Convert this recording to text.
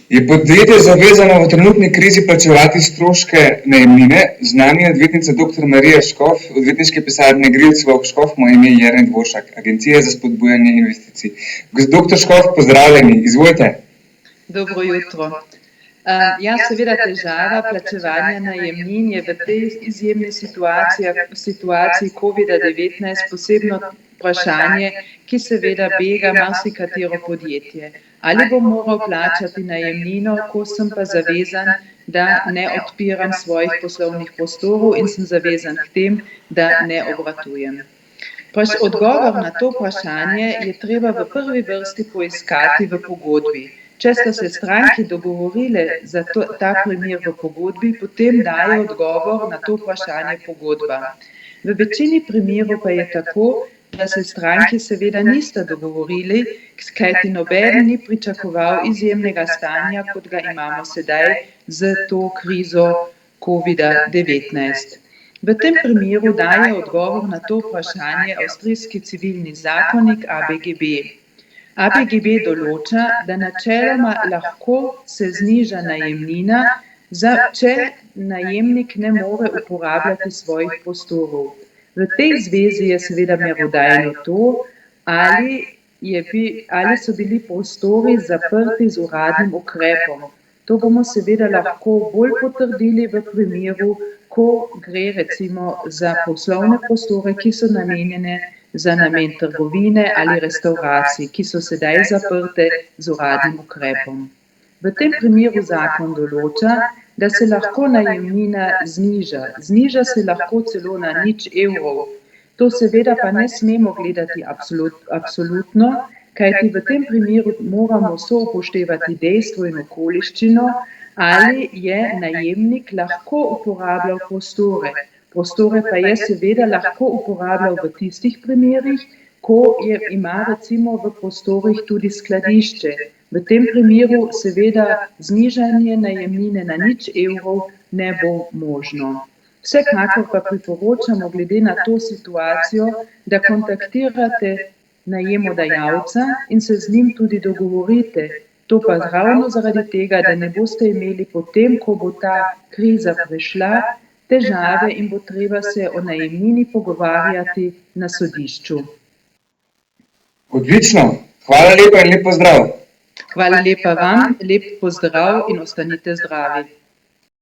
Je podjetje zavezano v trenutni krizi plačevati stroške najemnine? Z nami je odvetnica dr. Marija Škof, odvetniške pisarne Grilc Vovk Škof, moje ime je Jernej Dvoršak, Agencija za spodbujanje investicij. Dr. Škof, pozdravljeni, izvolite. Dobro jutro. Ja, seveda težava plačevanja najemnin je v tej izjemni situaciji COVID-19 posebno vprašanje, ki seveda bega marsikatero podjetje. Ali bom moral plačati najemnino, ko sem pa zavezan, da ne odpiram svojih poslovnih prostorov in sem zavezan k tem, da ne obratujem. Odgovor na to vprašanje je treba v prvi vrsti poiskati v pogodbi. Če sta se stranki dogovorile za ta primer v pogodbi, potem daje odgovor na to vprašanje pogodba. V večini primerov pa je tako, da se stranki seveda nista dogovorili, kajti noben ni pričakoval izjemnega stanja, kot ga imamo sedaj z to krizo COVID-19. V tem primeru daje odgovor na to vprašanje avstrijski civilni zakonik ABGB. ABGB določa, da načeloma lahko se zniža najemnina, če najemnik ne more uporabljati svojih prostorov. V tej zvezi je seveda merodajno to, ali so bili prostori zaprti z uradnim ukrepom. To bomo seveda lahko bolj potrdili v primeru, ko gre recimo za poslovne prostore, ki so namenjene za namen trgovine ali restavracij, ki so sedaj zaprte z uradnim ukrepom. V tem primeru zakon določa, da se lahko najemnina zniža. Zniža se lahko celo na 0 evrov. To seveda pa ne smemo gledati absolutno, kajti v tem primeru moramo upoštevati dejstvo in okoliščino, ali je najemnik lahko uporabljal prostore. Prostore pa je seveda lahko uporabljal v tistih primerih, ko ima recimo v prostorih tudi skladišče. V tem primeru seveda znižanje najemnine na 0 evrov ne bo možno. Vsekakor pa priporočamo glede na to situacijo, da kontaktirate najemodajalca in se z njim tudi dogovorite. To pa ravno zaradi tega, da ne boste imeli potem, ko bo ta kriza prešla, težave in bo treba se o najemnini pogovarjati na sodišču. Odlično, hvala lepa in lep pozdrav. Hvala lepa vam, lep pozdrav in ostanite zdravi.